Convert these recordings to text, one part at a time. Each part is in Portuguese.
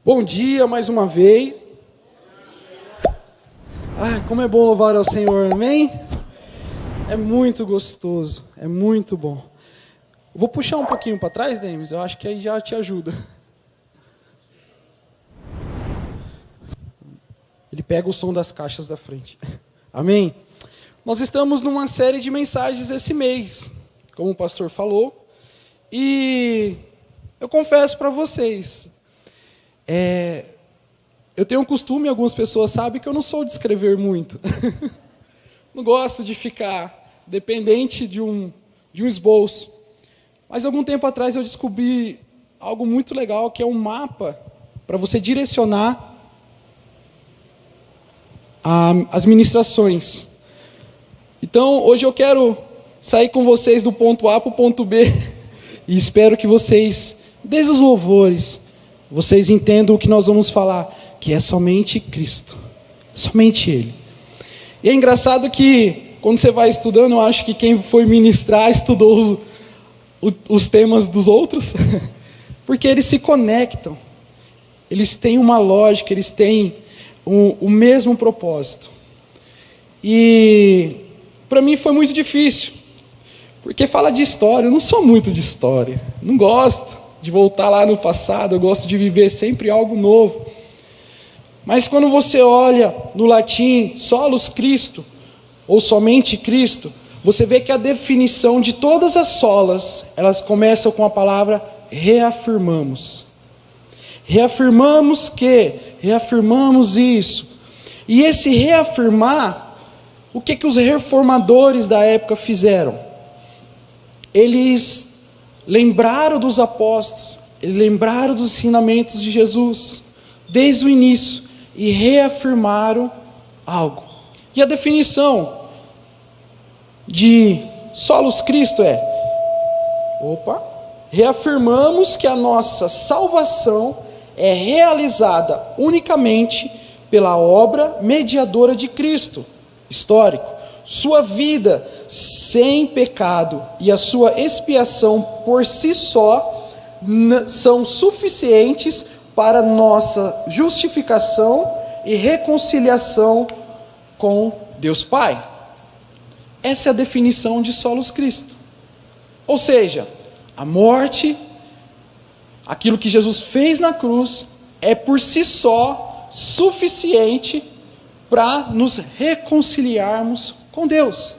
Bom dia mais uma vez. Como é bom louvar ao Senhor, amém? É muito gostoso, é muito bom. Vou puxar um pouquinho para trás, Demis, eu acho que aí já te ajuda. Ele pega o som das caixas da frente. Amém? Nós estamos numa série de mensagens esse mês, como o pastor falou, e eu confesso para vocês, eu tenho um costume, algumas pessoas sabem que eu não sou de escrever muito. Não gosto de ficar dependente de um esboço. Mas algum tempo atrás eu descobri algo muito legal, que é um mapa para você direcionar as ministrações. Então, hoje eu quero sair com vocês do ponto A para o ponto B, e espero que vocês, desde os louvores, vocês entendam o que nós vamos falar, que é somente Cristo, somente Ele. E é engraçado que, quando você vai estudando, eu acho que quem foi ministrar estudou os temas dos outros, porque eles se conectam, eles têm uma lógica, eles têm o mesmo propósito. E para mim foi muito difícil, porque fala de história, eu não sou muito de história, não gosto de voltar lá no passado, eu gosto de viver sempre algo novo. Mas quando você olha no latim, solus Christo, ou somente Cristo, você vê que a definição de todas as solas, elas começam com a palavra reafirmamos. Reafirmamos que, reafirmamos isso. E esse reafirmar, o que os reformadores da época fizeram? Eles lembraram dos apóstolos, eles lembraram dos ensinamentos de Jesus, desde o início, e reafirmaram algo. E a definição de solos Cristo é: reafirmamos que a nossa salvação é realizada unicamente pela obra mediadora de Cristo, histórico, sua vida sem pecado e a sua expiação por si só são suficientes para nossa justificação e reconciliação com Deus Pai. Essa é a definição de solos Cristo. Ou seja, a morte, aquilo que Jesus fez na cruz, é por si só suficiente para nos reconciliarmos com Deus.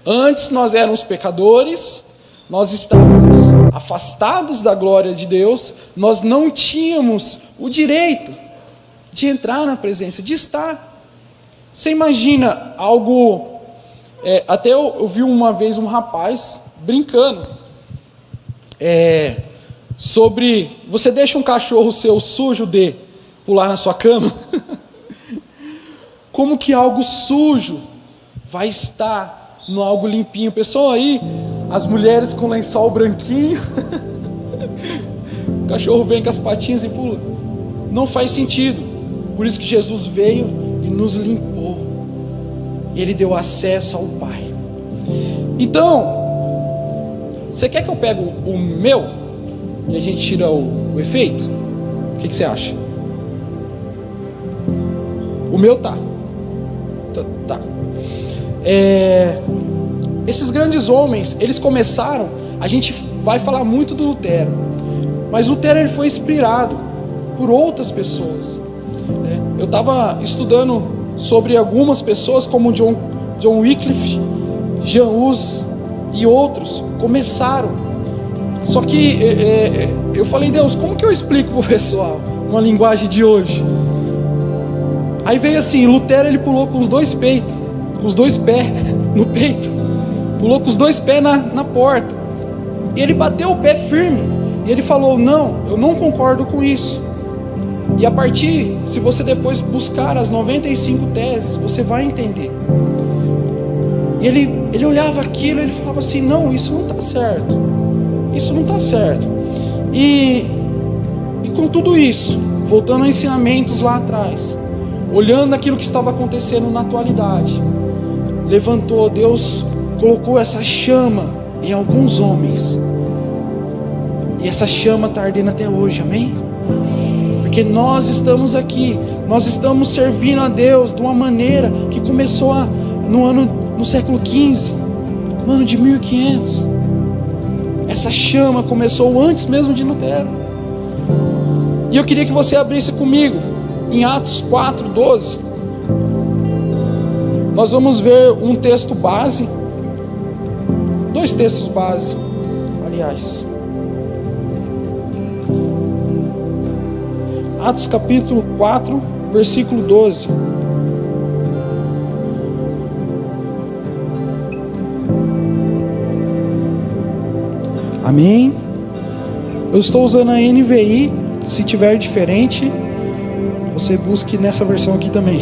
Antes nós éramos pecadores, nós estávamos afastados da glória de Deus, nós não tínhamos o direito de entrar na presença, de estar. Você imagina algo... até eu vi uma vez um rapaz brincando sobre... Você deixa um cachorro seu sujo de pular na sua cama? Como que algo sujo vai estar no algo limpinho? Pessoal aí, as mulheres com lençol branquinho, o cachorro vem com as patinhas e pula. Não faz sentido. Por isso que Jesus veio e nos limpou. Ele deu acesso ao Pai. Então, você quer que eu pegue o meu e a gente tira o efeito? O que você acha? O meu tá. Esses grandes homens, eles começaram, a gente vai falar muito do Lutero, mas Lutero ele foi inspirado por outras pessoas. Eu estava estudando sobre algumas pessoas como John Wycliffe, Jean Hus e outros começaram. Só que eu falei: Deus, como que eu explico para o pessoal uma linguagem de hoje? Aí veio assim: Lutero ele pulou com os dois peitos, com os dois pés no peito, pulou com os dois pés na porta, e ele bateu o pé firme, e ele falou: não, eu não concordo com isso. E a partir, se você depois buscar as 95 teses, você vai entender. E ele olhava aquilo, ele falava assim: não, isso não está certo, isso não está certo. E com tudo isso, voltando a ensinamentos lá atrás, olhando aquilo que estava acontecendo na atualidade, levantou, Deus colocou essa chama em alguns homens, e essa chama está ardendo até hoje, amém? porque nós estamos aqui, nós estamos servindo a Deus de uma maneira que começou no século XV, no ano de 1500. Essa chama começou antes mesmo de Lutero. E eu queria que você abrisse comigo em Atos 4:12. Nós vamos ver um texto base, dois textos base, aliás. Atos capítulo 4, versículo 12. Amém? Eu estou usando a NVI. Se tiver diferente, você busque nessa versão aqui também.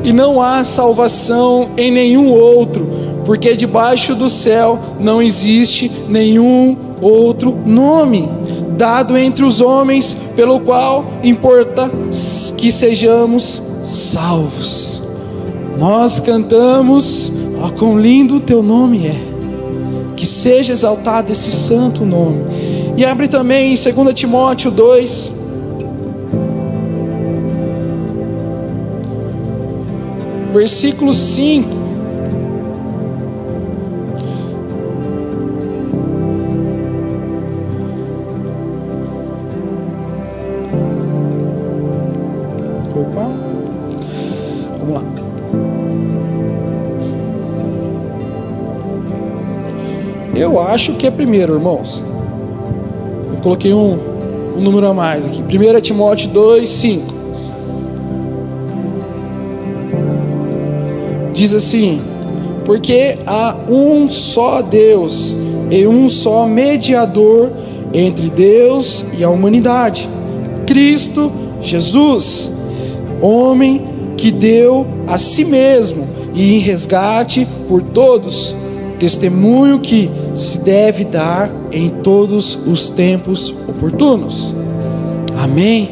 E não há salvação em nenhum outro, porque debaixo do céu não existe nenhum outro nome dado entre os homens, pelo qual importa que sejamos salvos. Nós cantamos: ó, quão lindo o teu nome é, que seja exaltado esse santo nome. E abre também em 2 Timóteo 2, versículo 5. Opa, vamos lá. Eu acho que é primeiro, irmãos. Eu coloquei um número a mais aqui. 1 Timóteo 2, 5. Diz assim: porque há um só Deus e um só mediador entre Deus e a humanidade, Cristo Jesus, homem que deu a si mesmo e em resgate por todos, testemunho que se deve dar em todos os tempos oportunos. Amém?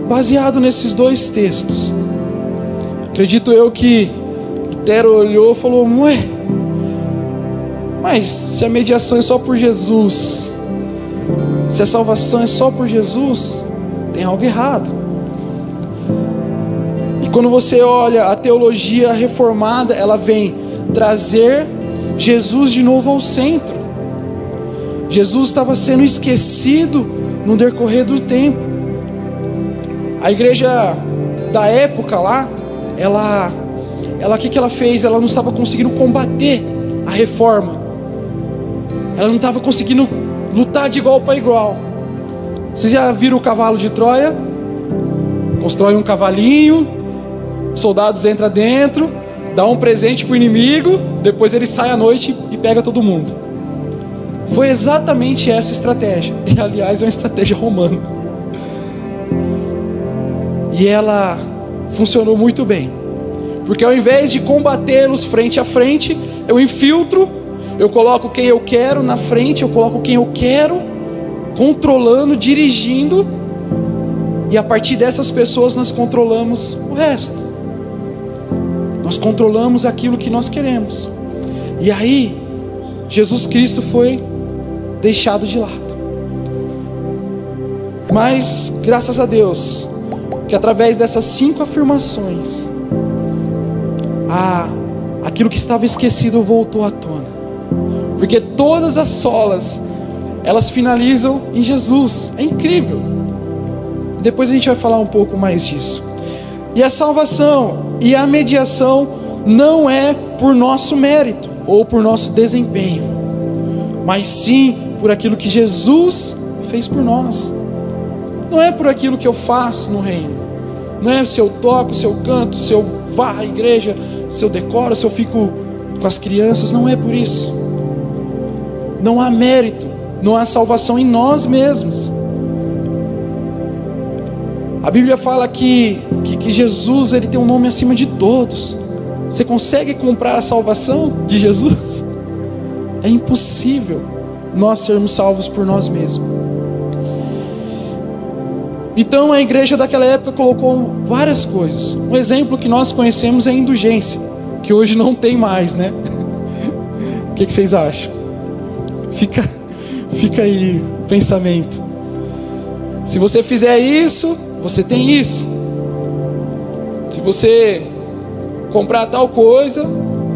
Baseado nesses dois textos, acredito eu que Lutero olhou e falou: ué, mas se a mediação é só por Jesus, se a salvação é só por Jesus, tem algo errado. E quando você olha a teologia reformada, ela vem trazer Jesus de novo ao centro. Jesus estava sendo esquecido no decorrer do tempo. A igreja da época lá, ela o que ela fez? Ela não estava conseguindo combater a reforma. Ela não estava conseguindo lutar de igual para igual. Vocês já viram o cavalo de Troia? Constrói um cavalinho, soldados entram dentro, dá um presente para o inimigo, depois ele sai à noite e pega todo mundo. Foi exatamente essa estratégia. E aliás é uma estratégia romana. E ela funcionou muito bem. Porque ao invés de combatê-los frente a frente, eu infiltro, eu coloco quem eu quero na frente, eu coloco quem eu quero, controlando, dirigindo, e a partir dessas pessoas nós controlamos o resto. Nós controlamos aquilo que nós queremos. E aí, Jesus Cristo foi deixado de lado. Mas, graças a Deus, que através dessas 5 afirmações, aquilo que estava esquecido voltou à tona. Porque todas as solas, elas finalizam em Jesus. É incrível. Depois a gente vai falar um pouco mais disso. E a salvação e a mediação não é por nosso mérito ou por nosso desempenho, mas sim por aquilo que Jesus fez por nós. Não é por aquilo que eu faço no reino. Não é se eu toco, se eu canto, se eu varro a igreja, se eu decoro, se eu fico com as crianças. Não é por isso. Não há mérito, não há salvação em nós mesmos. A Bíblia fala que Jesus, ele tem um nome acima de todos. Você consegue comprar a salvação de Jesus? É impossível nós sermos salvos por nós mesmos. Então a igreja daquela época colocou várias coisas. Um exemplo que nós conhecemos é a indulgência, que hoje não tem mais, né? O que vocês acham? Fica aí o pensamento. Se você fizer isso, você tem isso. Se você comprar tal coisa,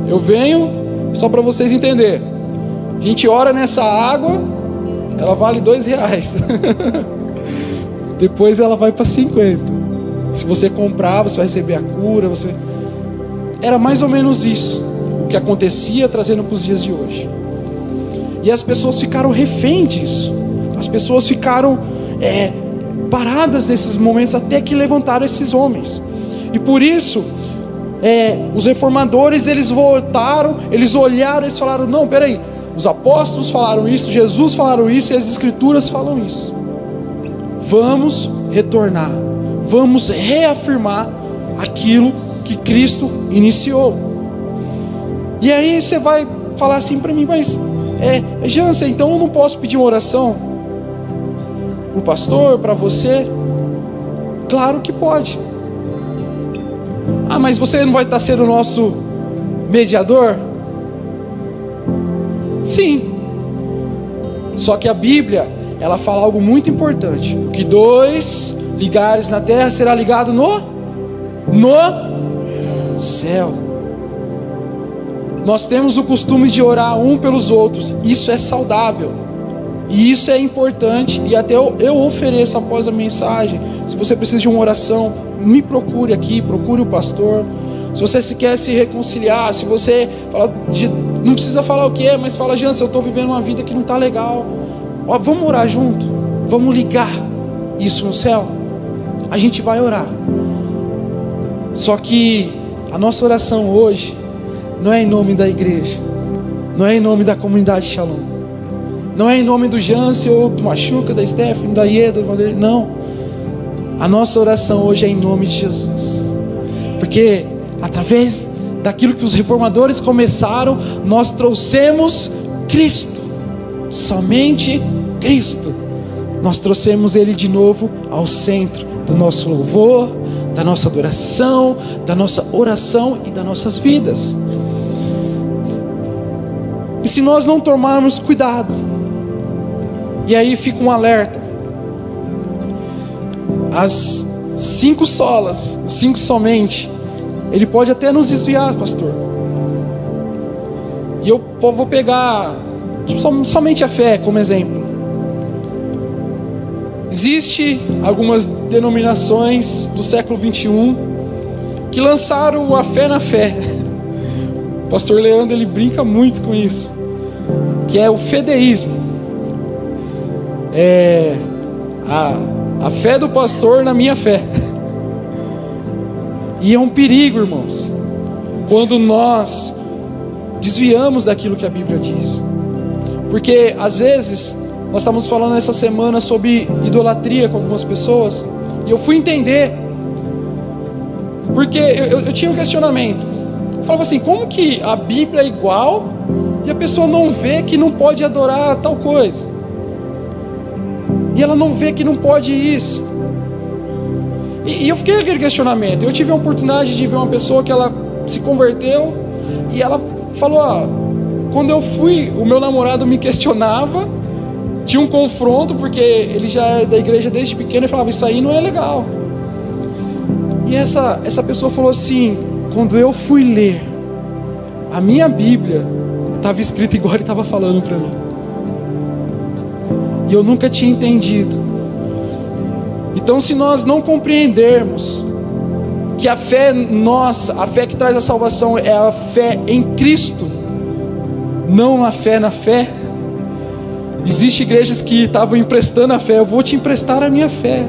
eu venho, só para vocês entenderem. A gente ora nessa água, ela vale R$2. Depois ela vai para 50. Se você comprar, você vai receber a cura. Era mais ou menos isso o que acontecia, trazendo para os dias de hoje. E as pessoas ficaram refém disso. As pessoas ficaram paradas nesses momentos até que levantaram esses homens. E por isso, os reformadores, eles voltaram, eles olharam, eles falaram: não, peraí, os apóstolos falaram isso, Jesus falaram isso e as escrituras falam isso. Vamos retornar, vamos reafirmar aquilo que Cristo iniciou. E aí você vai falar assim para mim: mas Jansen, então eu não posso pedir uma oração para o pastor, para você? Claro que pode. Ah, mas você não vai estar sendo o nosso mediador? Sim. Só que a Bíblia, ela fala algo muito importante: que 2 ligares na terra será ligado no céu. Nós temos o costume de orar um pelos outros. Isso é saudável. E isso é importante. E até eu ofereço após a mensagem. Se você precisa de uma oração, me procure aqui, procure o pastor. Se você se quer se reconciliar, se você fala não precisa falar o que é, mas fala: Jansen, eu estou vivendo uma vida que não está legal. Ó, vamos orar junto. Vamos ligar isso no céu. A gente vai orar. Só que a nossa oração hoje não é em nome da igreja, não é em nome da comunidade Shalom, não é em nome do Jansen ou do Machuca, da Stephanie, da Ieda, do Vanderlei. Não. A nossa oração hoje é em nome de Jesus. Porque através daquilo que os reformadores começaram, nós trouxemos Cristo. Somente Cristo. Nós trouxemos Ele de novo ao centro do nosso louvor, da nossa adoração, da nossa oração e das nossas vidas. E se nós não tomarmos cuidado, e aí fica um alerta: as 5 solas, 5 somente, ele pode até nos desviar, pastor. E eu vou pegar somente a fé como exemplo. Existem algumas denominações do século 21 que lançaram a fé na fé. O pastor Leandro, ele brinca muito com isso, que é o fedeísmo. A fé do pastor na minha fé. E é um perigo, irmãos, quando nós desviamos daquilo que a Bíblia diz. Porque às vezes nós estamos falando essa semana sobre idolatria com algumas pessoas, e eu fui entender, porque eu tinha um questionamento. Eu falava assim: como que a Bíblia é igual e a pessoa não vê que não pode adorar tal coisa? E ela não vê que não pode isso. E eu fiquei com aquele questionamento. Eu tive a oportunidade de ver uma pessoa que ela se converteu, e ela falou: quando eu fui, o meu namorado me questionava, tinha um confronto, porque ele já é da igreja desde pequeno, e falava: isso aí não é legal. E essa pessoa falou assim: quando eu fui ler a minha Bíblia, estava escrito igual ele estava falando para mim. E eu nunca tinha entendido. Então, se nós não compreendermos que a fé nossa, a fé que traz a salvação, é a fé em Cristo, não a fé na fé. Existem igrejas que estavam emprestando a fé. Eu vou te emprestar a minha fé,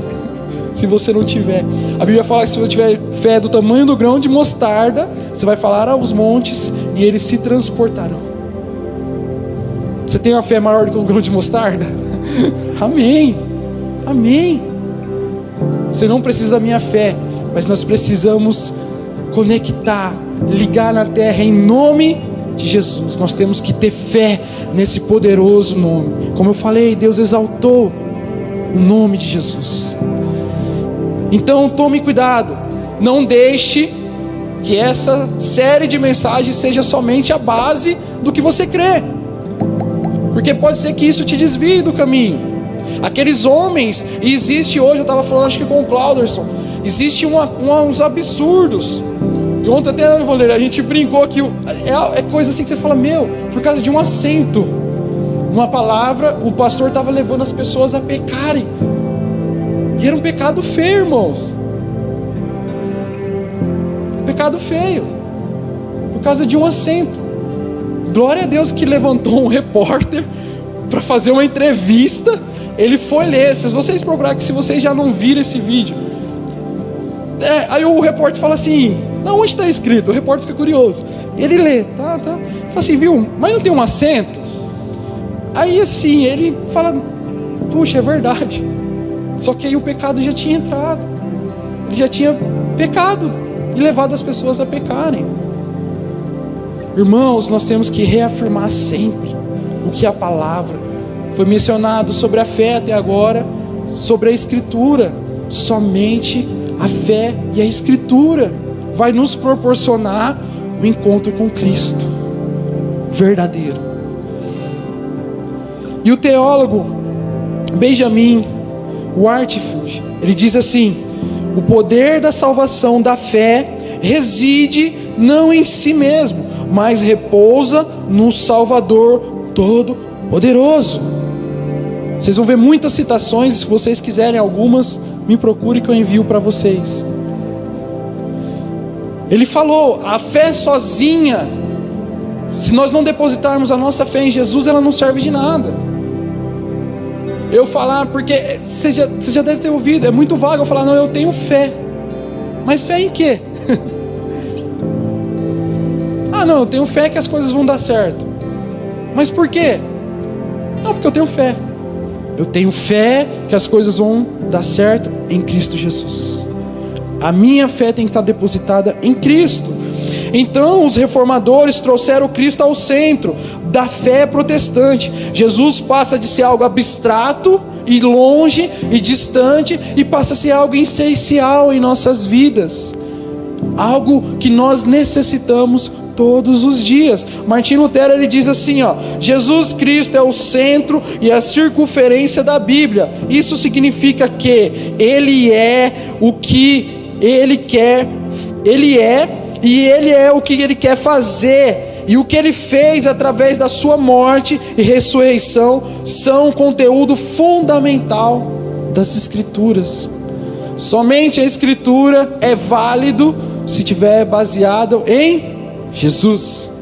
se você não tiver. A Bíblia fala que se você tiver fé do tamanho do grão de mostarda, você vai falar aos montes e eles se transportarão. Você tem uma fé maior do que o grão de mostarda? Amém. Amém. Você não precisa da minha fé, mas nós precisamos conectar, ligar na terra em nome de Jesus. Nós temos que ter fé nesse poderoso nome. Como eu falei, Deus exaltou o nome de Jesus. Então tome cuidado, não deixe que essa série de mensagens seja somente a base do que você crê, porque pode ser que isso te desvie do caminho. Aqueles homens, e existe hoje, eu estava falando acho que com o Clauderson, existe uns absurdos. E ontem até a gente brincou que é coisa assim que você fala, por causa de um acento numa palavra, o pastor estava levando as pessoas a pecarem. E era um pecado feio, irmãos. Pecado feio. Por causa de um acento. Glória a Deus que levantou um repórter para fazer uma entrevista. Ele foi ler. Se vocês procurarem, se vocês já não viram esse vídeo, aí o repórter fala assim, não, onde está escrito? O repórter fica curioso. Ele lê, tá. Fala assim, viu, mas não tem um acento? Aí assim, ele fala, puxa, é verdade. Só que aí o pecado já tinha entrado. Ele já tinha pecado e levado as pessoas a pecarem. Irmãos, nós temos que reafirmar sempre o que a palavra foi mencionado sobre a fé até agora, sobre a Escritura. Somente a fé e a Escritura vai nos proporcionar o encontro com Cristo verdadeiro. E o teólogo Benjamin Whitefield, ele diz assim: o poder da salvação da fé reside não em si mesmo, mas repousa no Salvador Todo-Poderoso. Vocês vão ver muitas citações, se vocês quiserem algumas, me procure que eu envio para vocês. Ele falou, a fé sozinha, se nós não depositarmos a nossa fé em Jesus, ela não serve de nada. Eu falar, porque você já deve ter ouvido, é muito vago eu falar, não, eu tenho fé. Mas fé em quê? Não, eu tenho fé que as coisas vão dar certo. Mas por quê? Não, porque eu tenho fé. Eu tenho fé que as coisas vão dar certo em Cristo Jesus. A minha fé tem que estar depositada em Cristo. Então os reformadores trouxeram Cristo ao centro da fé protestante. Jesus passa de ser algo abstrato e longe e distante, e passa a ser algo essencial em nossas vidas, algo que nós necessitamos todos os dias. Martim Lutero, ele diz assim, Jesus Cristo é o centro e a circunferência da Bíblia. Isso significa que Ele é o que Ele quer, Ele é, e Ele é o que Ele quer fazer, e o que Ele fez através da sua morte e ressurreição são um conteúdo fundamental das Escrituras. Somente a Escritura é válido se estiver baseado em Jesus.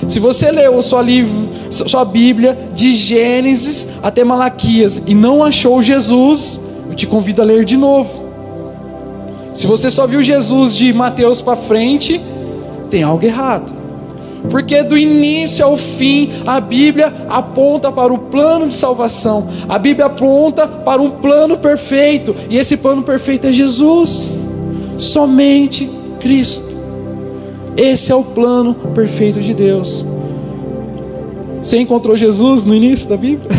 Se você leu sua Bíblia de Gênesis até Malaquias e não achou Jesus, eu te convido a ler de novo. Se você só viu Jesus de Mateus para frente, tem algo errado. Porque do início ao fim a Bíblia aponta para o plano de salvação. A Bíblia aponta para um plano perfeito, e esse plano perfeito é Jesus. Somente Cristo. Esse é o plano perfeito de Deus. Você encontrou Jesus no início da Bíblia?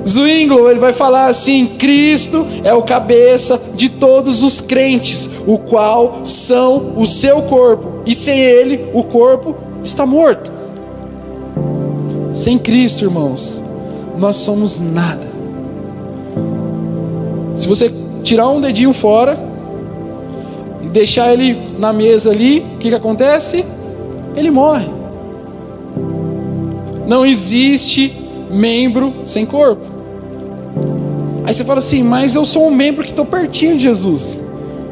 Zwingli, ele vai falar assim: Cristo é o cabeça de todos os crentes, o qual são o seu corpo, e sem Ele o corpo está morto. Sem Cristo, irmãos, nós somos nada. Se você tirar um dedinho fora e deixar ele na mesa ali, o que acontece? Ele morre. Não existe membro sem corpo. Aí você fala assim, mas eu sou um membro que estou pertinho de Jesus.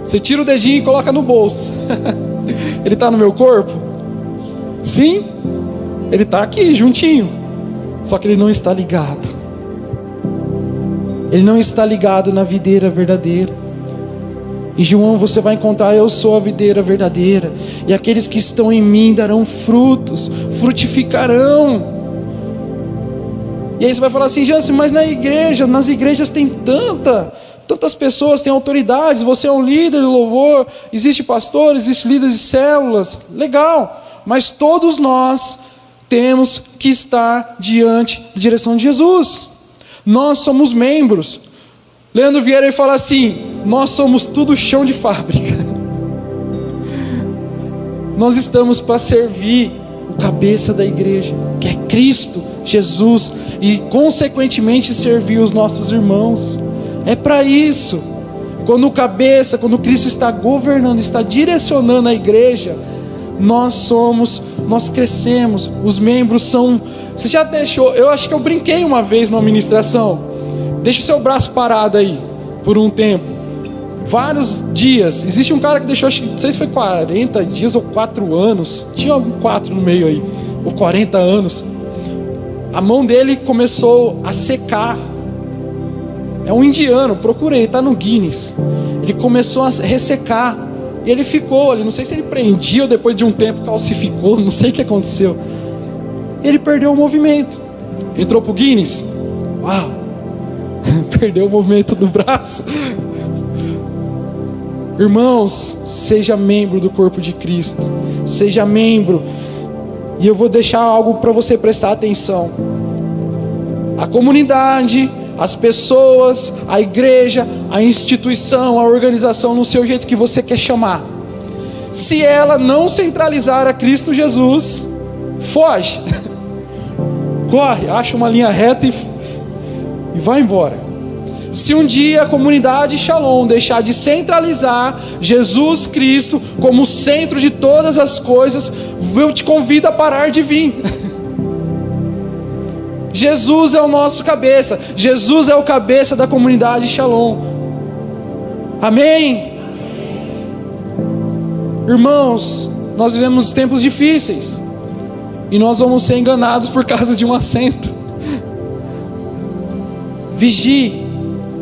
Você tira o dedinho e coloca no bolso. Ele está no meu corpo? Sim, ele está aqui, juntinho. Só que ele não está ligado. Ele não está ligado na videira verdadeira. Em João você vai encontrar: eu sou a videira verdadeira, e aqueles que estão em mim darão frutos, frutificarão. E aí você vai falar assim, Jansen, mas nas igrejas tem tantas pessoas, tem autoridades, você é um líder de louvor, existe pastores, existe líderes de células, legal, mas todos nós temos que estar diante da direção de Jesus. Nós somos membros. Leandro Vieira, ele fala assim, nós somos tudo chão de fábrica. Nós estamos para servir o cabeça da igreja, que é Cristo Jesus. e consequentemente servir os nossos irmãos. É para isso. Quando quando Cristo está governando, está direcionando a igreja, nós crescemos, os membros são... Você já deixou, eu acho que eu brinquei uma vez numa ministração, deixa o seu braço parado aí, por um tempo, vários dias. Existe um cara que deixou, acho que não sei se foi 40 dias ou 4 anos, tinha algum 4 no meio aí, ou 40 anos, a mão dele começou a secar. É um indiano, procurei, ele está no Guinness. Ele começou a ressecar. E ele ficou ali, não sei se ele prendia ou depois de um tempo calcificou, não sei o que aconteceu. Ele perdeu o movimento. Entrou pro Guinness. Uau! Perdeu o movimento do braço. Irmãos, seja membro do corpo de Cristo. Seja membro. E eu vou deixar algo para você prestar atenção. A comunidade, as pessoas, a igreja, a instituição, a organização, no seu jeito que você quer chamar, se ela não centralizar a Cristo Jesus, foge, corre, acha uma linha reta e vai embora. Se um dia a comunidade Shalom deixar de centralizar Jesus Cristo como o centro de todas as coisas, eu te convido a parar de vir. Jesus é o nosso cabeça. Jesus é o cabeça da comunidade Shalom. Amém? Irmãos, nós vivemos tempos difíceis. E nós vamos ser enganados por causa de um assento. Vigie.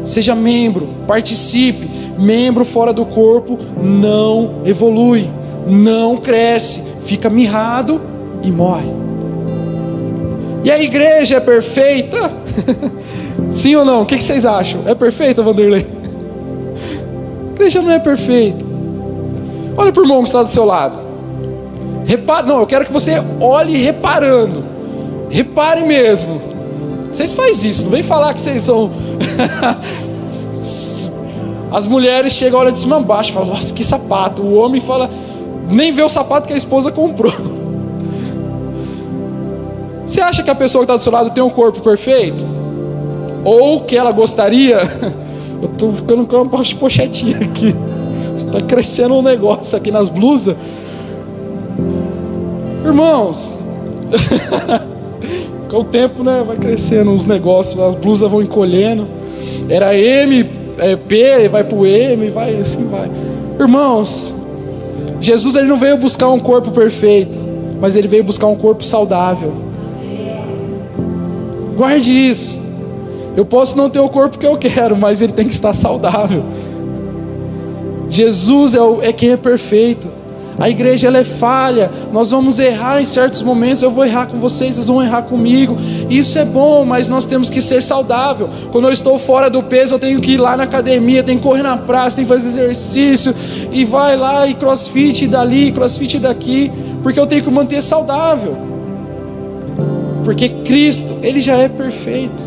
Seja membro. Participe. Membro fora do corpo não evolui. Não cresce. Fica mirrado e morre. E a igreja é perfeita? Sim ou não? O que vocês acham? É perfeita, Vanderlei? A igreja não é perfeita. Olha para o irmão que está do seu lado. Não, eu quero que você olhe reparando. Repare mesmo. Vocês fazem isso, não vem falar que vocês são... As mulheres chegam, olham de cima a baixo, falam, nossa, que sapato. O homem fala, nem vê o sapato que a esposa comprou. Você acha que a pessoa que está do seu lado tem um corpo perfeito? Ou que ela gostaria? Eu estou ficando com uma pochetinha aqui. Está crescendo um negócio aqui nas blusas. Irmãos, com o tempo, né, vai crescendo os negócios, as blusas vão encolhendo. Era M, P, vai para o M, vai assim vai. Irmãos, Jesus ele não veio buscar um corpo perfeito, mas ele veio buscar um corpo saudável. Guarde isso. Eu posso não ter o corpo que eu quero, mas ele tem que estar saudável. Jesus é quem é perfeito. A igreja ela é falha. Nós vamos errar em certos momentos. Eu vou errar com vocês, vocês vão errar comigo. Isso é bom, mas nós temos que ser saudável. Quando eu estou fora do peso, eu tenho que ir lá na academia, tenho que correr na praça, tenho que fazer exercício. E vai lá e crossfit dali, crossfit daqui. Porque eu tenho que manter saudável. Porque Cristo, Ele já é perfeito.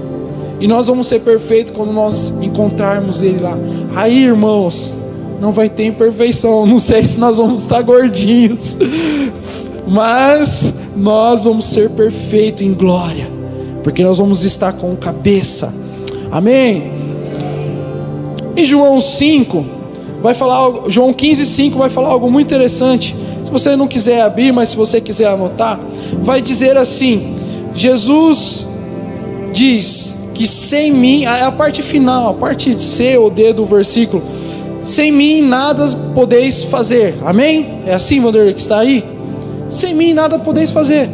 E nós vamos ser perfeitos quando nós encontrarmos Ele lá. Aí, irmãos, não vai ter imperfeição. Não sei se nós vamos estar gordinhos, mas nós vamos ser perfeitos em glória. Porque nós vamos estar com cabeça. Amém? Em João 5, vai falar, João 15:5 vai falar algo muito interessante. Se você não quiser abrir, mas se você quiser anotar, vai dizer assim: Jesus diz que sem mim, a parte final, a parte C ou D do versículo, sem mim nada podeis fazer. Amém? É assim, Vanderlei, que está aí? Sem mim nada podeis fazer.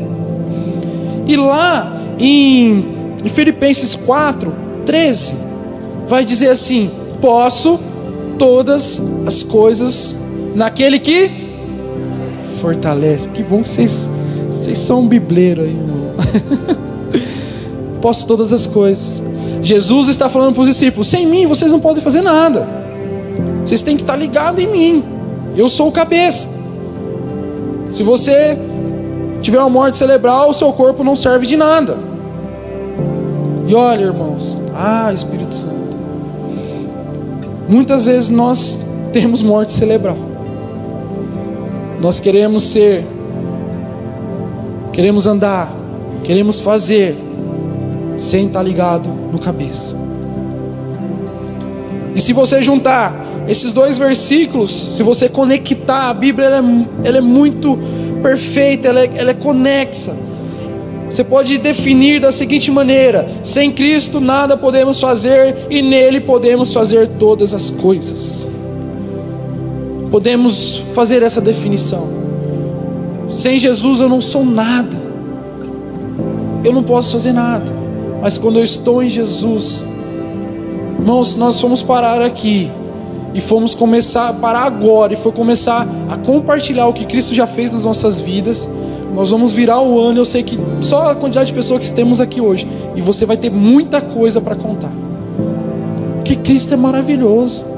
E lá em Filipenses 4:13 vai dizer assim: posso todas as coisas naquele que fortalece. Que bom que vocês são um bibleiro aí, irmão. Posso todas as coisas. Jesus está falando para os discípulos: sem mim vocês não podem fazer nada. Vocês têm que estar ligados em mim. Eu sou o cabeça. Se você tiver uma morte cerebral, o seu corpo não serve de nada. E olha, irmãos, Espírito Santo, muitas vezes nós temos morte cerebral. Nós queremos andar, queremos fazer, sem estar ligado no cabeça. E se você juntar esses dois versículos, se você conectar, a Bíblia ela é muito perfeita, ela é conexa. Você pode definir da seguinte maneira: sem Cristo nada podemos fazer, e nele podemos fazer todas as coisas. Podemos fazer essa definição. Sem Jesus eu não sou nada, eu não posso fazer nada. Mas quando eu estou em Jesus, irmãos, nós fomos parar aqui e fomos parar agora, e foi começar a compartilhar o que Cristo já fez nas nossas vidas. Nós vamos virar o ano, eu sei que só a quantidade de pessoas que temos aqui hoje, e você vai ter muita coisa para contar, porque Cristo é maravilhoso.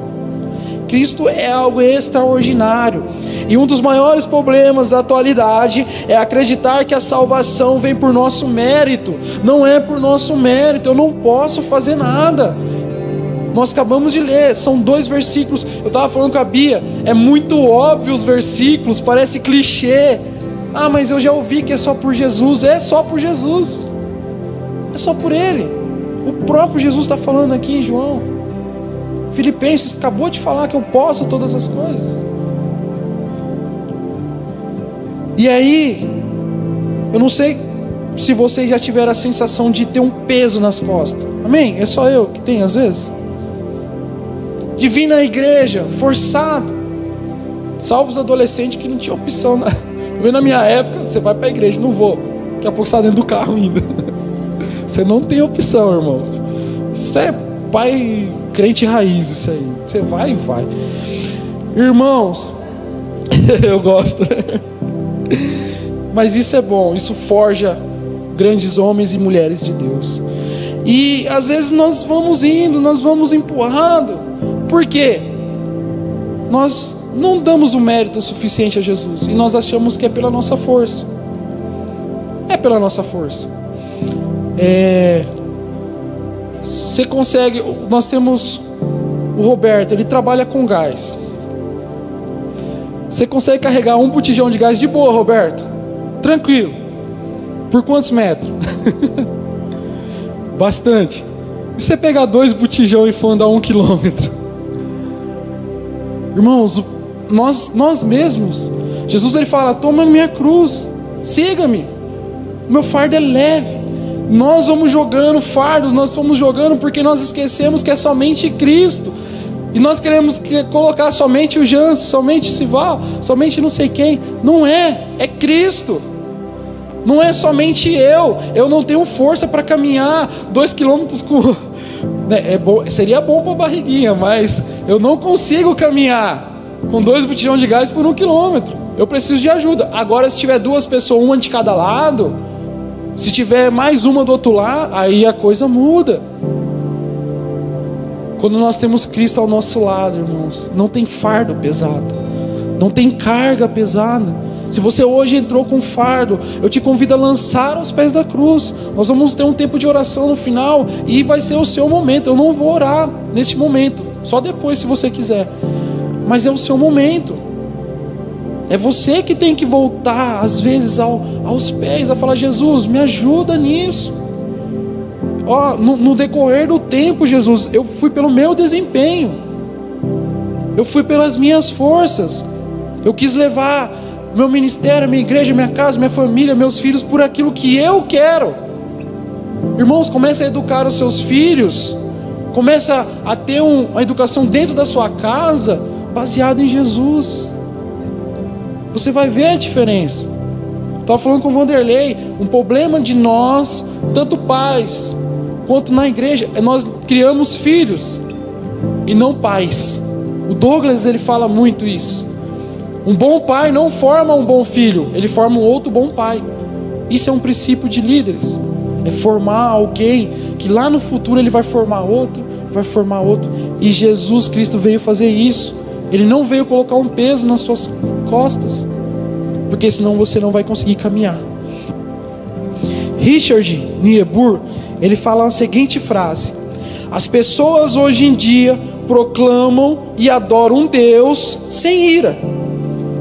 Cristo é algo extraordinário. E um dos maiores problemas da atualidade é acreditar que a salvação vem por nosso mérito. Não é por nosso mérito, eu não posso fazer nada. Nós acabamos de ler, são 2 versículos. Eu estava falando com a Bia, é muito óbvio os versículos, parece clichê. Ah, mas eu já ouvi que é só por Jesus. É só por Jesus, é só por Ele. O próprio Jesus está falando aqui em João. Filipenses acabou de falar que eu posso todas as coisas. E aí, eu não sei se vocês já tiveram a sensação de ter um peso nas costas. Amém? É só eu que tenho às vezes. De vir na igreja forçado, salvo os adolescentes que não tinham opção. Na minha época, você vai para a igreja, não vou. Daqui a pouco você está dentro do carro ainda. Você não tem opção, irmãos. Isso é pai crente raiz, isso aí. Você vai e vai. Irmãos, eu gosto. Mas isso é bom, isso forja grandes homens e mulheres de Deus. E às vezes nós vamos indo, nós vamos empurrando. Por quê? Nós não damos o mérito suficiente a Jesus, e nós achamos que é pela nossa força. É pela nossa força. Você consegue. Nós temos o Roberto, ele trabalha com gás. Você consegue carregar um botijão de gás de boa, Roberto? Tranquilo. Por quantos metros? Bastante. E você pegar 2 botijão e for andar 1 quilômetro? Irmãos, nós mesmos, Jesus ele fala: toma minha cruz, siga-me, o meu fardo é leve. Nós vamos jogando fardos, nós fomos jogando porque nós esquecemos que é somente Cristo. E nós queremos colocar somente o Jansen, somente o Sival, somente não sei quem. Não é, é Cristo. Não é somente eu não tenho força para caminhar 2 quilômetros com... seria bom para a barriguinha, mas eu não consigo caminhar com 2 botijões de gás por 1 quilômetro. Eu preciso de ajuda. Agora, se tiver 2 pessoas, uma de cada lado, se tiver mais uma do outro lado, aí a coisa muda. Quando nós temos Cristo ao nosso lado, irmãos, não tem fardo pesado, não tem carga pesada. Se você hoje entrou com fardo, eu te convido a lançar aos pés da cruz. Nós vamos ter um tempo de oração no final, e vai ser o seu momento. Eu não vou orar nesse momento, só depois se você quiser, mas é o seu momento. É você que tem que voltar às vezes aos pés, a falar: Jesus, me ajuda nisso. No decorrer do tempo, Jesus, eu fui pelo meu desempenho, eu fui pelas minhas forças, eu quis levar meu ministério, minha igreja, minha casa, minha família, meus filhos por aquilo que eu quero. Irmãos, comece a educar os seus filhos, começa a ter uma educação dentro da sua casa baseada em Jesus. Você vai ver a diferença. Estava falando com o Vanderlei, um problema de nós, tanto pais quanto na igreja, nós criamos filhos e não pais. O Douglas ele fala muito isso. Um bom pai não forma um bom filho, ele forma um outro bom pai. Isso é um princípio de líderes, é formar alguém que lá no futuro ele vai formar outro, e Jesus Cristo veio fazer isso. Ele não veio colocar um peso nas suas costas, porque senão você não vai conseguir caminhar. Richard Niebuhr, ele fala a seguinte frase: as pessoas hoje em dia proclamam e adoram um Deus sem ira,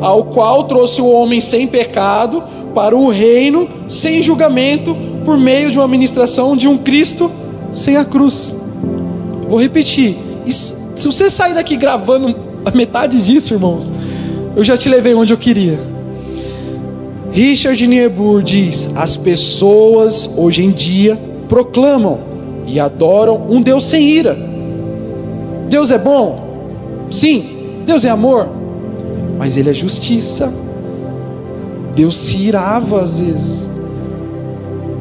ao qual trouxe o homem sem pecado para um reino sem julgamento por meio de uma ministração de um Cristo sem a cruz. Vou repetir. Se você sair daqui gravando a metade disso, irmãos, eu já te levei onde eu queria. Richard Niebuhr diz: as pessoas hoje em dia proclamam e adoram um Deus sem ira. Deus é bom? Sim. Deus é amor? Mas Ele é justiça. Deus se irava às vezes.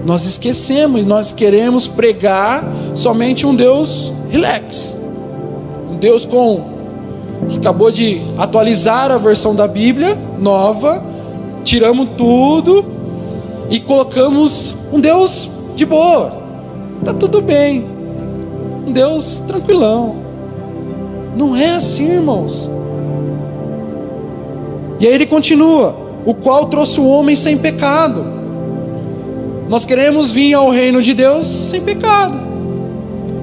Nós esquecemos e nós queremos pregar somente um Deus relax. Um Deus que acabou de atualizar a versão da Bíblia nova, tiramos tudo e colocamos um Deus de boa. Tá tudo bem. Um Deus tranquilão. Não é assim, irmãos. E aí ele continua: o qual trouxe o homem sem pecado. Nós queremos vir ao reino de Deus sem pecado.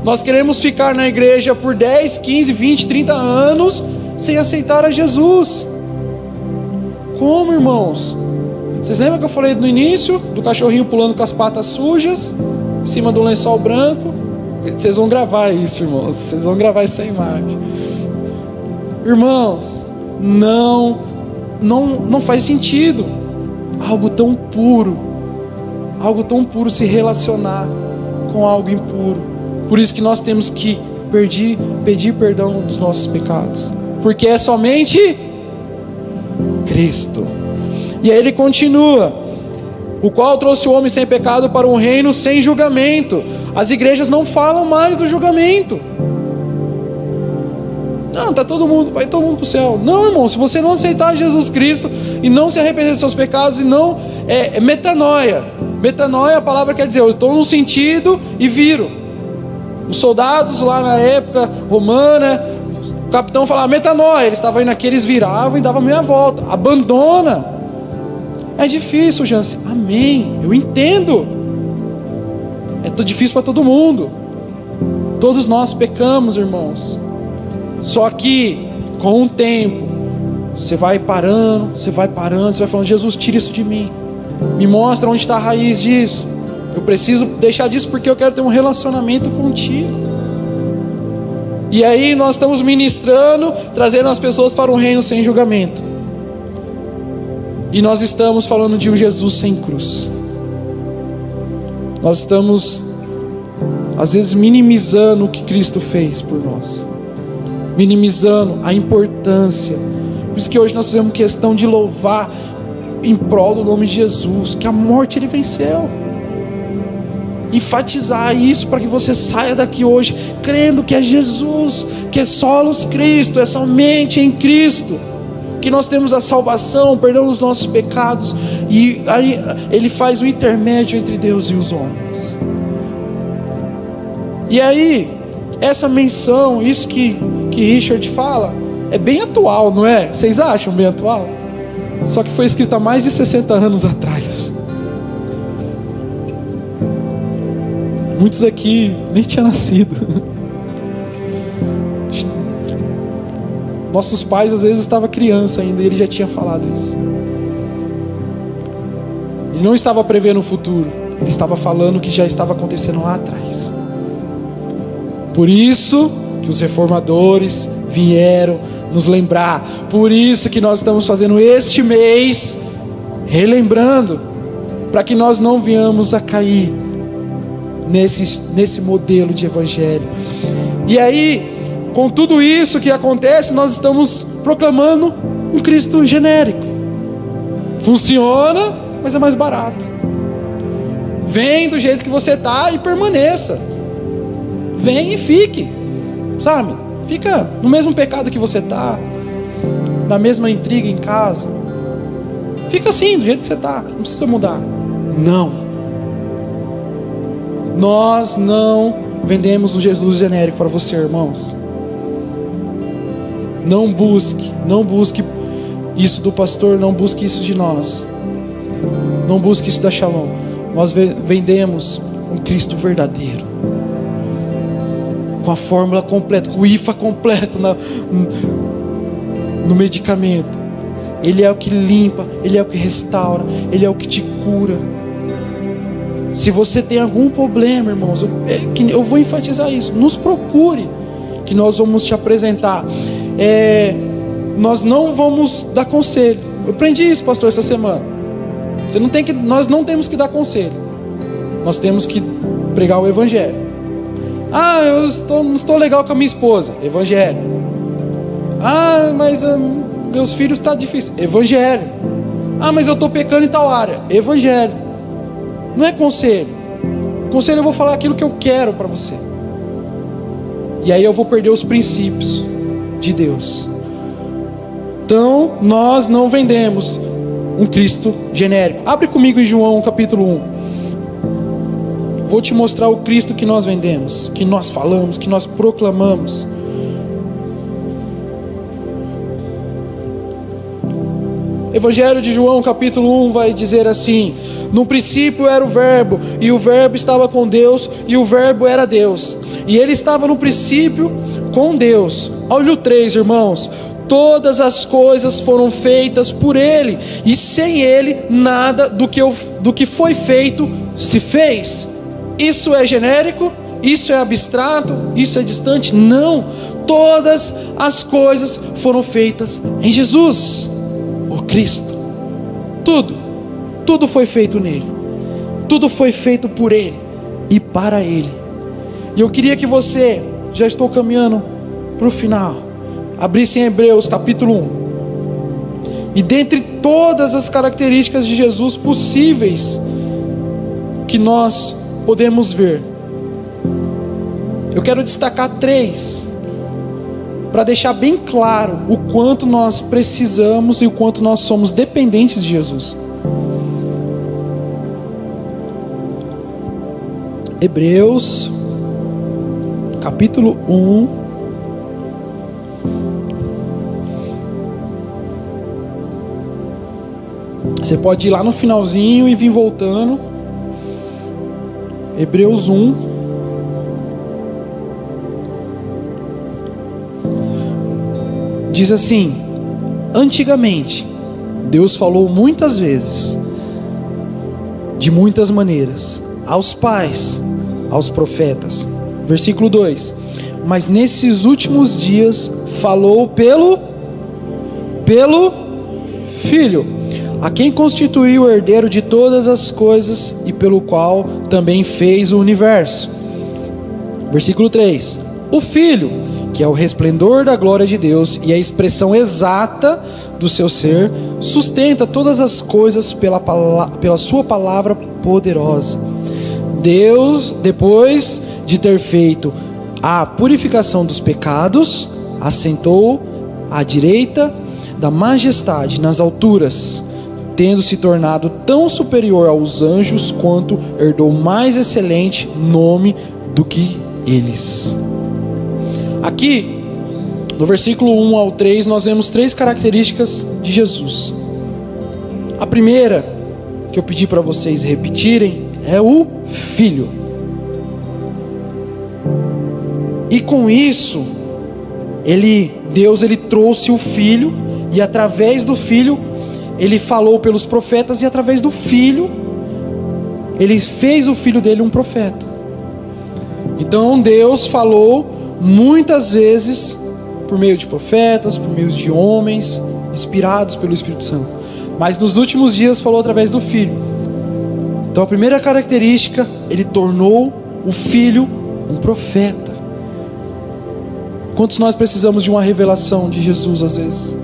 Nós queremos ficar na igreja por 10, 15, 20, 30 anos sem aceitar a Jesus. Como, irmãos? Vocês lembram que eu falei no início do cachorrinho pulando com as patas sujas em cima do lençol branco? Vocês vão gravar isso, irmãos. Vocês vão gravar essa imagem. Irmãos, não faz sentido algo tão puro se relacionar com algo impuro. Por isso que nós temos que pedir perdão dos nossos pecados, porque é somente Cristo. E aí ele continua: o qual trouxe o homem sem pecado para um reino sem julgamento. As igrejas não falam mais do julgamento. Não, vai todo mundo para o céu. Não, irmão, se você não aceitar Jesus Cristo e não se arrepender dos seus pecados, e não metanoia. Metanoia, a palavra quer dizer: eu estou num sentido e viro. Os soldados lá na época romana, o capitão falava metanoia, eles estavam indo aqui, eles viravam e davam meia volta. Abandona. É difícil, Jansen. Amém, eu entendo. É difícil para todo mundo. Todos nós pecamos, irmãos. Só que com o tempo você vai parando, você vai falando: Jesus, tira isso de mim, me mostra onde está a raiz disso. Eu preciso deixar disso porque eu quero ter um relacionamento contigo. E aí nós estamos ministrando, trazendo as pessoas para um reino sem julgamento, e nós estamos falando de um Jesus sem cruz. Nós estamos às vezes minimizando o que Cristo fez por nós, minimizando a importância. Por isso que hoje nós fizemos questão de louvar em prol do nome de Jesus, que a morte Ele venceu. Enfatizar isso para que você saia daqui hoje crendo que é Jesus, que é solos Cristo, é somente em Cristo que nós temos a salvação, perdão dos nossos pecados, e aí Ele faz o intermédio entre Deus e os homens. E aí essa menção, isso que Richard fala, é bem atual, não é? Vocês acham bem atual? Só que foi escrito há mais de 60 anos atrás. Muitos aqui nem tinham nascido. Nossos pais às vezes estavam criança ainda e ele já tinha falado isso. Ele não estava prevendo o futuro, ele estava falando o que já estava acontecendo lá atrás. Por isso que os reformadores vieram nos lembrar. Por isso que nós estamos fazendo este mês, relembrando, para que nós não venhamos a cair nesse modelo de evangelho. E aí, com tudo isso que acontece, nós estamos proclamando um Cristo genérico. Funciona, mas é mais barato. Vem do jeito que você está e permaneça. Vem e fique, sabe? Fica no mesmo pecado que você está, na mesma intriga em casa. Fica assim, do jeito que você está, não precisa mudar. Não. Nós não vendemos um Jesus genérico para você, irmãos. Não busque isso do pastor, não busque isso de nós. Não busque isso da Shalom. Nós vendemos um Cristo verdadeiro, com a fórmula completa, com o IFA completo no medicamento. Ele é o que limpa, Ele é o que restaura, Ele é o que te cura. Se você tem algum problema, irmãos, eu vou enfatizar isso. Nos procure, que nós vamos te apresentar. Nós não vamos dar conselho. Eu aprendi isso, pastor, essa semana. Nós não temos que dar conselho. Nós temos que pregar o evangelho. Eu não estou legal com a minha esposa. Evangelho. Mas meus filhos estão difícil. Evangelho. Mas eu estou pecando em tal área. Evangelho. Não é conselho. Conselho, eu vou falar aquilo que eu quero para você. E aí eu vou perder os princípios de Deus. Então, nós não vendemos um Cristo genérico. Abre comigo em João capítulo 1. Vou te mostrar o Cristo que nós vendemos, que nós falamos, que nós proclamamos. Evangelho de João capítulo 1 vai dizer assim: no princípio era o verbo, e o verbo estava com Deus, e o verbo era Deus, e ele estava no princípio com Deus. Olha o 3, irmãos. Todas as coisas foram feitas por ele, e sem ele nada do que foi feito se fez. Isso é genérico? Isso é abstrato? Isso é distante? Não. Todas as coisas foram feitas em Jesus, o Cristo. Tudo foi feito nele. Tudo foi feito por ele e para ele. E eu queria que você, já estou caminhando para o final, abrisse em Hebreus capítulo 1. E dentre todas as características de Jesus possíveis que nós podemos ver, eu quero destacar 3, para deixar bem claro o quanto nós precisamos e o quanto nós somos dependentes de Jesus. Hebreus capítulo 1. Você pode ir lá no finalzinho e vir voltando. Hebreus 1. Diz assim: antigamente, Deus falou muitas vezes, de muitas maneiras, aos pais, aos profetas. Versículo 2: mas nesses últimos dias falou pelo Filho, a quem constituiu o herdeiro de todas as coisas e pelo qual também fez o universo. Versículo 3: o Filho, que é o resplendor da glória de Deus e a expressão exata do seu ser, sustenta todas as coisas pela sua palavra poderosa. Deus, depois de ter feito a purificação dos pecados, assentou à direita da majestade nas alturas, tendo se tornado tão superior aos anjos quanto herdou mais excelente nome do que eles. Aqui, do versículo 1 ao 3, nós vemos 3 características de Jesus. A primeira, que eu pedi para vocês repetirem, é o Filho. E com isso, Deus trouxe o Filho, e através do Filho, Ele falou pelos profetas, e através do Filho, Ele fez o Filho dele um profeta. Então Deus falou muitas vezes por meio de profetas, por meio de homens, inspirados pelo Espírito Santo. Mas nos últimos dias falou através do Filho. Então a primeira característica, Ele tornou o Filho um profeta. Quantos nós precisamos de uma revelação de Jesus às vezes?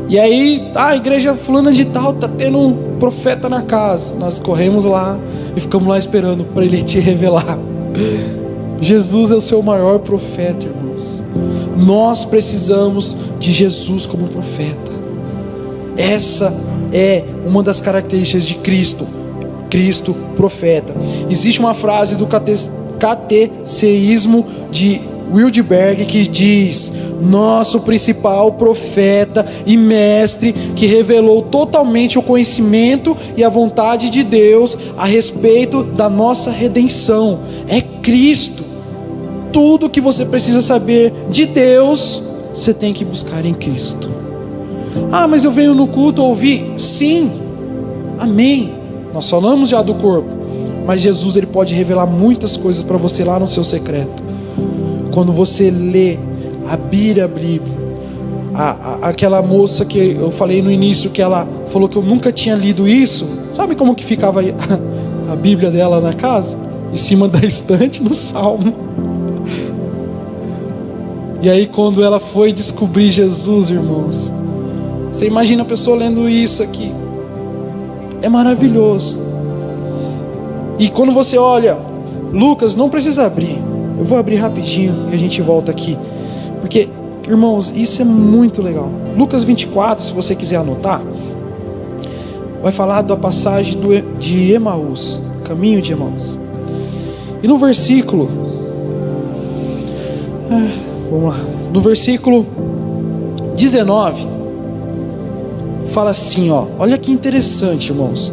E aí, a igreja fulana de tal está tendo um profeta na casa. Nós corremos lá e ficamos lá esperando para Ele te revelar. Jesus é o seu maior profeta, irmãos. Nós precisamos de Jesus como profeta. Essa é uma das características de Cristo. Cristo profeta. Existe uma frase do catecismo de Wildberg que diz: nosso principal profeta e mestre, que revelou totalmente o conhecimento e a vontade de Deus a respeito da nossa redenção, é Cristo. Tudo que você precisa saber de Deus, você tem que buscar em Cristo. Mas eu venho no culto ouvir. Sim, amém. Nós falamos já do corpo, mas Jesus, ele pode revelar muitas coisas para você lá no seu secreto. Quando você lê, abrir a Bíblia, aquela moça que eu falei no início, que ela falou que eu nunca tinha lido isso, sabe como que ficava a Bíblia dela na casa? Em cima da estante, no Salmo. E aí quando ela foi descobrir Jesus, irmãos, você imagina a pessoa lendo isso aqui, é maravilhoso. E quando você olha, Lucas, não precisa abrir, eu vou abrir rapidinho e a gente volta aqui, porque, irmãos, isso é muito legal. Lucas 24, se você quiser anotar, vai falar da passagem de Emaús, caminho de Emaús. E no versículo, vamos lá, no versículo 19, fala assim, ó, olha que interessante, irmãos.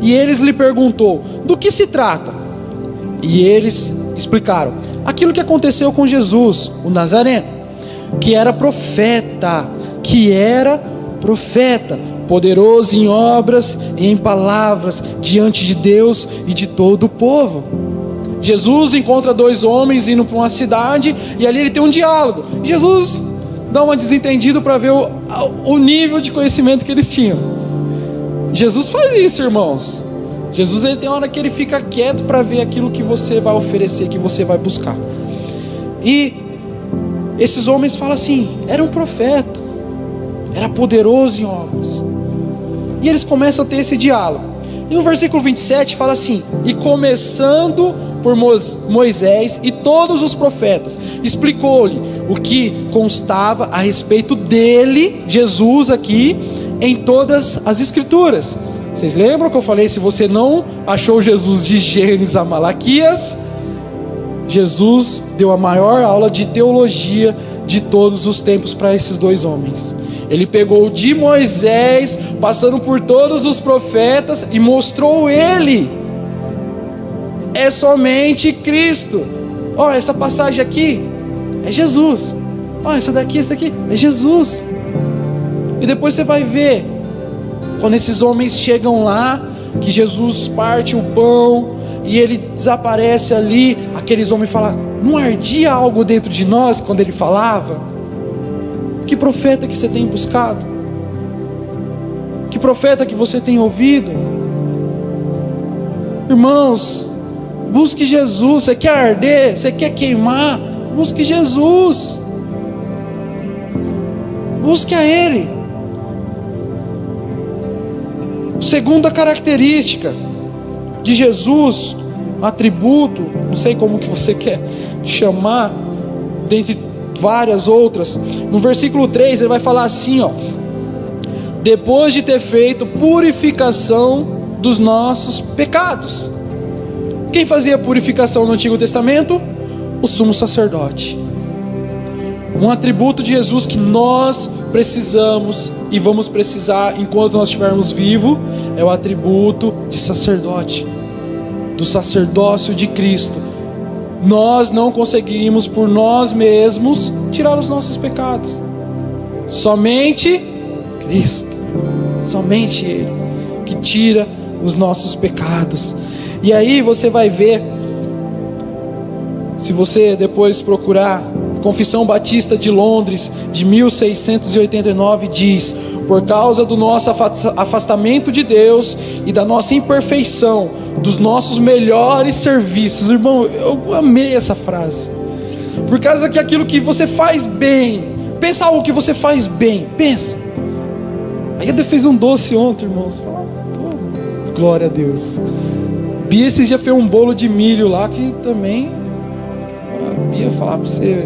E eles lhe perguntou, do que se trata? E eles explicaram, aquilo que aconteceu com Jesus, o Nazareno, que era profeta, poderoso em obras e em palavras, diante de Deus e de todo o povo. Jesus encontra dois homens indo para uma cidade, e ali ele tem um diálogo. Jesus dá uma desentendida para ver o nível de conhecimento que eles tinham. Jesus faz isso, irmãos. Jesus, ele tem hora que ele fica quieto para ver aquilo que você vai oferecer, que você vai buscar. E esses homens falam assim, era um profeta, era poderoso em obras. E eles começam a ter esse diálogo. E no versículo 27 fala assim, e começando por Moisés e todos os profetas, explicou-lhe o que constava a respeito dele, Jesus aqui, em todas as escrituras. Vocês lembram que eu falei, se você não achou Jesus de Gênesis a Malaquias, Jesus deu a maior aula de teologia de todos os tempos para esses dois homens. Ele pegou de Moisés, passando por todos os profetas, e mostrou ele. É somente Cristo. Ó, essa passagem aqui é Jesus. Ó, essa daqui é Jesus. E depois você vai ver, quando esses homens chegam lá, que Jesus parte o pão e ele desaparece ali, aqueles homens falam, não ardia algo dentro de nós quando ele falava? Que profeta que você tem buscado? Que profeta que você tem ouvido? Irmãos, busque Jesus. Você quer arder? Você quer queimar? Busque Jesus. Busque a Ele. Segunda característica de Jesus, atributo, não sei como que você quer chamar, dentre várias outras. No versículo 3 ele vai falar assim, ó, depois de ter feito purificação dos nossos pecados. Quem fazia purificação no Antigo Testamento? O sumo sacerdote. Um atributo de Jesus que nós precisamos e vamos precisar enquanto nós estivermos vivos é o atributo de sacerdote, do sacerdócio de Cristo. Nós não conseguimos por nós mesmos tirar os nossos pecados. Somente Cristo, somente Ele que tira os nossos pecados. E aí você vai ver, se você depois procurar, Confissão Batista de Londres, de 1689, diz: por causa do nosso afastamento de Deus e da nossa imperfeição, dos nossos melhores serviços. Irmão, eu amei essa frase. Por causa que aquilo que você faz bem, pensa algo que você faz bem, pensa. Aí a Bia fez um doce ontem, irmãos. Glória a Deus. Bia esses dias fez um bolo de milho lá que também, a Bia falar para você,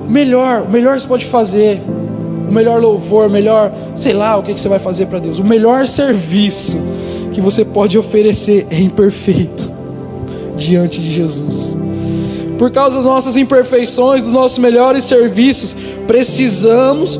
o melhor você pode fazer, o melhor louvor, o melhor, sei lá o que você vai fazer para Deus, o melhor serviço que você pode oferecer é imperfeito diante de Jesus. Por causa das nossas imperfeições, dos nossos melhores serviços, precisamos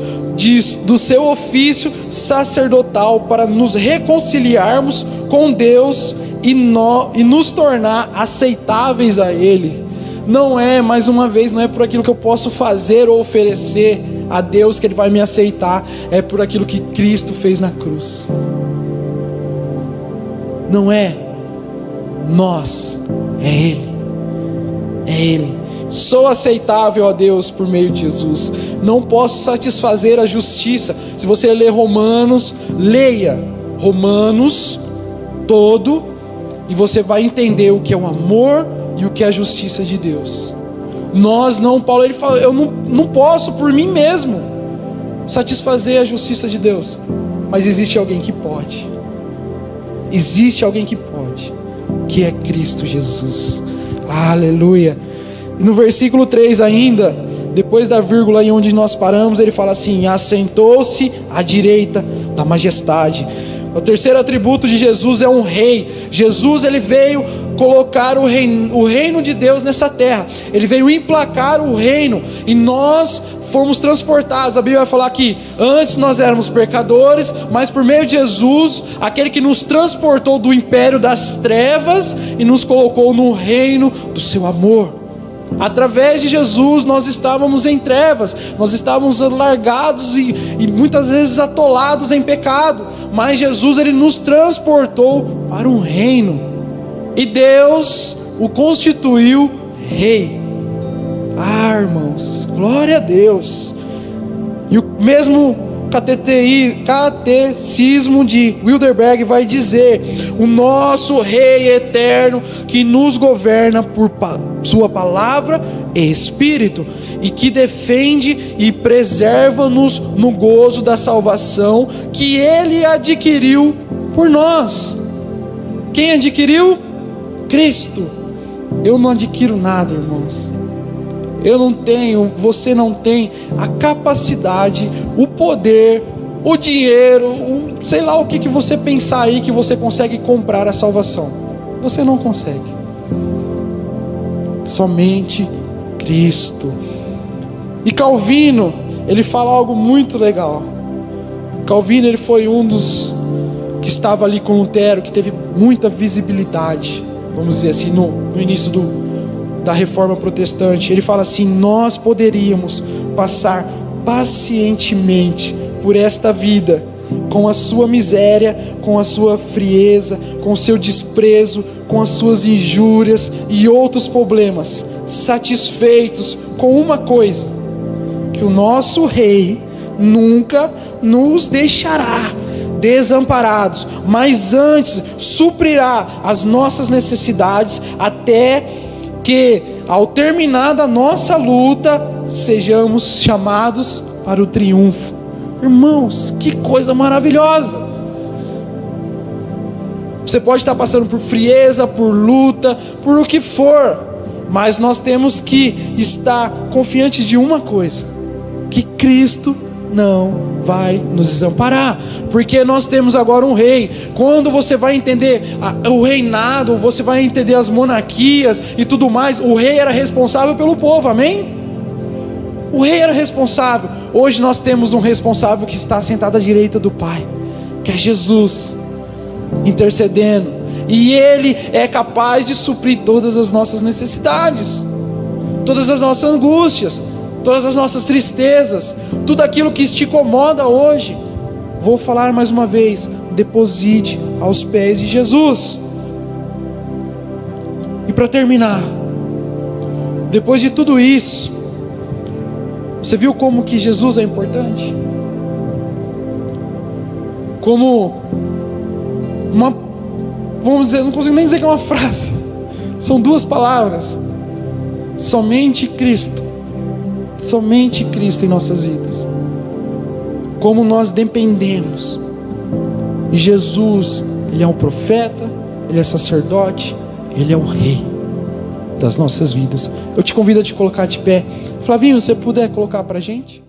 do seu ofício sacerdotal para nos reconciliarmos com Deus e nos tornar aceitáveis a Ele. Não é, mais uma vez, não é por aquilo que eu posso fazer ou oferecer a Deus que Ele vai me aceitar, é por aquilo que Cristo fez na cruz. não é nós, é Ele. É Ele. Sou aceitável a Deus por meio de Jesus. Não posso satisfazer a justiça. Se você ler Romanos, leia Romanos todo, e você vai entender o que é o amor e o que é a justiça de Deus. Paulo ele fala, eu não posso por mim mesmo satisfazer a justiça de Deus, mas existe alguém que pode. Existe alguém que pode, que é Cristo Jesus. Aleluia. E no versículo 3 ainda, depois da vírgula em onde nós paramos, ele fala assim: assentou-se à direita da majestade. O terceiro atributo de Jesus é um rei. Jesus, ele veio colocar o reino de Deus nessa terra. Ele veio emplacar o reino, e nós fomos transportados. A Bíblia vai falar que antes nós éramos pecadores, mas por meio de Jesus, aquele que nos transportou do império das trevas e nos colocou no reino do seu amor. Através de Jesus nós estávamos em trevas, nós estávamos largados e muitas vezes atolados em pecado, mas Jesus, ele nos transportou para um reino, e Deus o constituiu rei. Irmãos, glória a Deus. E o mesmo catecismo de Wittenberg vai dizer: o nosso Rei eterno, que nos governa por sua palavra e Espírito, e que defende e preserva-nos no gozo da salvação que Ele adquiriu por nós. Quem adquiriu? Cristo. Eu não adquiro nada, irmãos. Eu não tenho, você não tem a capacidade, o poder, o dinheiro, sei lá o que você pensar aí que você consegue comprar a salvação. Você não consegue. Somente Cristo. E Calvino, ele fala algo muito legal. Calvino, ele foi um dos que estava ali com Lutero, que teve muita visibilidade, vamos dizer assim, no início da reforma protestante. Ele fala assim: nós poderíamos passar pacientemente por esta vida, com a sua miséria, com a sua frieza, com o seu desprezo, com as suas injúrias e outros problemas, satisfeitos com uma coisa: que o nosso Rei nunca nos deixará desamparados, mas antes suprirá as nossas necessidades, até que, ao terminar da nossa luta, sejamos chamados para o triunfo. Irmãos, que coisa maravilhosa! Você pode estar passando por frieza, por luta, por o que for, mas nós temos que estar confiantes de uma coisa: que Cristo não vai nos desamparar, porque nós temos agora um rei. Quando você vai entender o reinado, você vai entender as monarquias e tudo mais, o rei era responsável pelo povo, amém? O rei era responsável. Hoje nós temos um responsável que está sentado à direita do Pai, que é Jesus, intercedendo, e Ele é capaz de suprir todas as nossas necessidades, todas as nossas angústias, todas as nossas tristezas, tudo aquilo que te incomoda hoje. Vou falar mais uma vez: deposite aos pés de Jesus. E para terminar, depois de tudo isso, você viu como que Jesus é importante? Como vamos dizer, não consigo nem dizer que é uma frase, são duas palavras: somente Cristo. Somente Cristo em nossas vidas. Como nós dependemos. E Jesus, Ele é um profeta, Ele é sacerdote, Ele é o Rei das nossas vidas. Eu te convido a te colocar de pé. Flavinho, se você puder colocar para a gente.